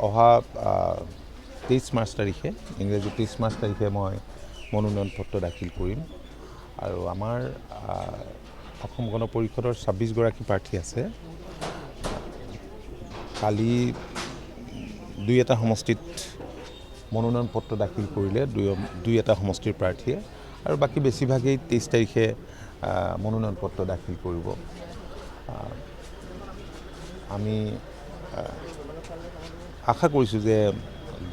অহা 23 মাৰ্চ তাৰিখে ইংৰাজী 23 মাৰ্চ তাৰিখে মই মনোনয়ন পত্ৰ দাখিল কৰিম আৰু আমাৰ অসম গণ পৰিষদৰ 26 গৰাকী প্ৰাৰ্থী আছে। কালি দুই এটা সমষ্টিত মনোনয়ন পত্ৰ দাখিল কৰিলে দুই এটা সমষ্টিৰ প্ৰাৰ্থীয়ে আৰু বাকী বেছিভাগেই 23 তাৰিখে মনোনয়ন পত্ৰ দাখিল কৰিব। আমি আশা কৰিছোঁ যে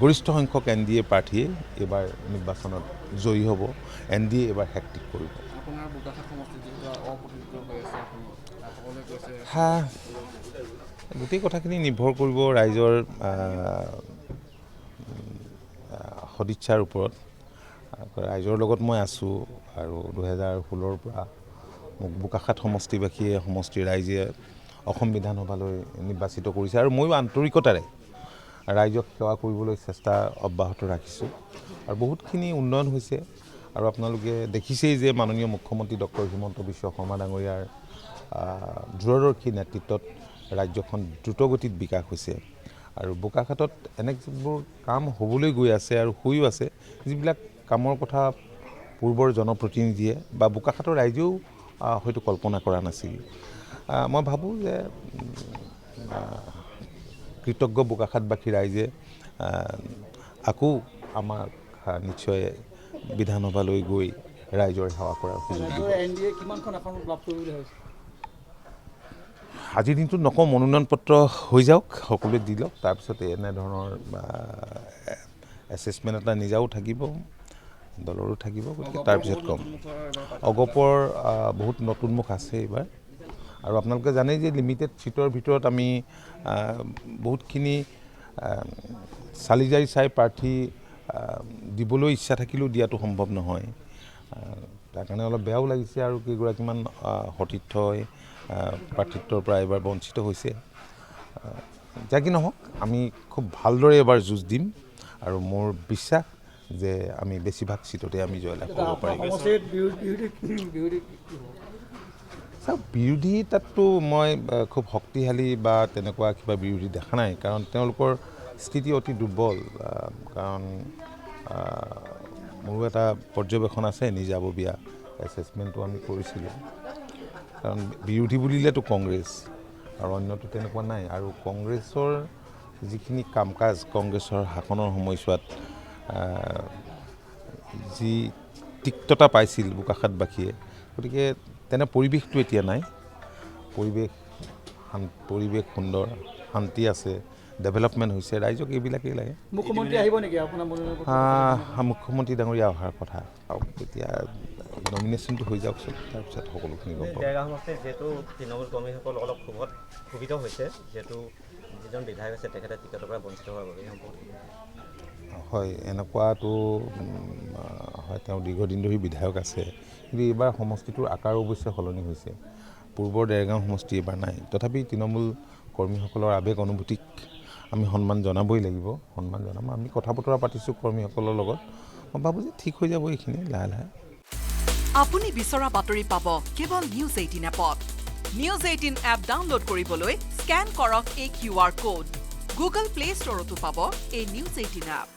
গৰিষ্ঠ সংখ্যক NDA প্ৰাৰ্থীয়ে এইবাৰ নিৰ্বাচনত জয়ী হ'ব। NDA এইবাৰ হেট্ৰিক কৰিব। গোটেই কথাখিনি নিৰ্ভৰ কৰিব ৰাইজৰ সদিচ্ছাৰ ওপৰত। ৰাইজৰ লগত মই আছোঁ আৰু 2016ৰ পৰা মোক বোকাখাত সমষ্টিবাসীয়ে সমষ্টিৰ ৰাইজে অসম বিধানসভালৈ নিৰ্বাচিত কৰিছে আৰু ময়ো আন্তৰিকতাৰে ৰাইজক সেৱা কৰিবলৈ চেষ্টা অব্যাহত ৰাখিছোঁ আৰু বহুতখিনি উন্নয়ন হৈছে আৰু আপোনালোকে দেখিছেই যে মাননীয় মুখ্যমন্ত্ৰী ডক্টৰ হিমন্ত বিশ্ব শৰ্মা ডাঙৰীয়াৰ দূৰদৰ্শী নেতৃত্বত ৰাজ্যখন দ্ৰুতগতিত বিকাশ হৈছে আৰু বোকাখাতত এনে যিবোৰ কাম হ'বলৈ গৈ আছে আৰু হৈও আছে যিবিলাক কামৰ কথা পূৰ্বৰ জনপ্ৰতিনিধিয়ে বা বোকাখাতৰ ৰাইজেও হয়তো কল্পনা কৰা নাছিল। মই ভাবোঁ যে কৃতজ্ঞ বোকাখাতবাসী ৰাইজে আকৌ আমাক নিশ্চয় বিধানসভালৈ গৈ ৰাইজৰ সেৱা কৰাৰ সুযোগ দিব। আজিৰ দিনটোত নকওঁ, মনোনয়ন পত্ৰ হৈ যাওক, সকলোৱে দি লওক, তাৰপিছতে এনেধৰণৰ এছেছমেণ্ট এটা নিজাও থাকিব, দলৰো থাকিব, গতিকে তাৰপিছত ক'ম। অগপৰ বহুত নতুন মুখ আছে এইবাৰ আৰু আপোনালোকে জানেই যে লিমিটেড ছিটৰ ভিতৰত আমি বহুতখিনি চালি জাৰি চাই প্ৰাৰ্থী দিবলৈ ইচ্ছা থাকিলেও দিয়াটো সম্ভৱ নহয়। তাৰ কাৰণে অলপ বেয়াও লাগিছে আৰু কেইগৰাকীমান সতীৰ্থই প্ৰাৰ্থিত্বৰ পৰা এইবাৰ বঞ্চিত হৈছে। যা কি নহওক, আমি খুব ভালদৰে এবাৰ যুঁজ দিম আৰু মোৰ বিশ্বাস যে আমি বেছিভাগ ছিটতে আমি জয়লাভ কৰিব পাৰিম। বিৰোধী তাততো মই খুব শক্তিশালী বা তেনেকুৱা কিবা বিৰোধী দেখা নাই, কাৰণ তেওঁলোকৰ স্থিতি অতি দুৰ্বল। কাৰণ মোৰো এটা পৰ্যবেক্ষণ আছে নিজাববীয়া এছেছমেণ্টটো আমি কৰিছিলোঁ। কাৰণ বিৰোধী বুলিলেতো কংগ্ৰেছ আৰু অন্যটো তেনেকুৱা নাই আৰু কংগ্ৰেছৰ যিখিনি কাম কাজ কংগ্ৰেছৰ শাসনৰ সময়ছোৱাত যি তিক্ততা পাইছিল বোকাখাতবাসীয়ে, গতিকে তেনে পৰিৱেশটো এতিয়া নাই। পৰিৱেশ সুন্দৰ, শান্তি আছে, ডেভেলপমেণ্ট হৈছে, ৰাইজক এইবিলাকেই লাগে। মুখ্যমন্ত্ৰী আহিব নেকি আপোনাৰ? মুখ্যমন্ত্ৰী ডাঙৰীয়া অহাৰ কথা আৰু এতিয়া নমিনেশ্যনটো হৈ যাওকচোন, তাৰপিছত সকলোখিনি গম পাব। যিহেতু তৃণমূল কৰ্মীসকল অলপ ক্ষোভিত হৈছে, যিহেতু যিজন বিধায়ক আছে তেখেতে টিকটৰ পৰা বঞ্চিত হোৱাৰ বাবে। হয়, এনেকুৱাটো হয়, তেওঁ দীৰ্ঘদিন ধৰি বিধায়ক আছে, কিন্তু এইবাৰ সমষ্টিটোৰ আকাৰ অৱশ্যে সলনি হৈছে। পূৰ্বৰ দেৰগাঁও সমষ্টি এইবাৰ নাই, তথাপি তৃণমূল কৰ্মীসকলৰ আৱেগ অনুভূতিক আমি সন্মান জনাবই লাগিব, সন্মান জনাম। আমি কথা বতৰা পাতিছোঁ কৰ্মীসকলৰ লগত, মই ভাবোঁ যে ঠিক হৈ যাব এইখিনি লাহে লাহে। আপুনি বিচৰা বাতৰি পাব কেৱল নিউজ 18 এপত। নিউজ 18 এপ ডাউনলোড কৰিবলৈ স্কেন কৰক এই QR কোড। গুগল প্লে ষ্টৰতো পাব এই নিউজ 18 এপ।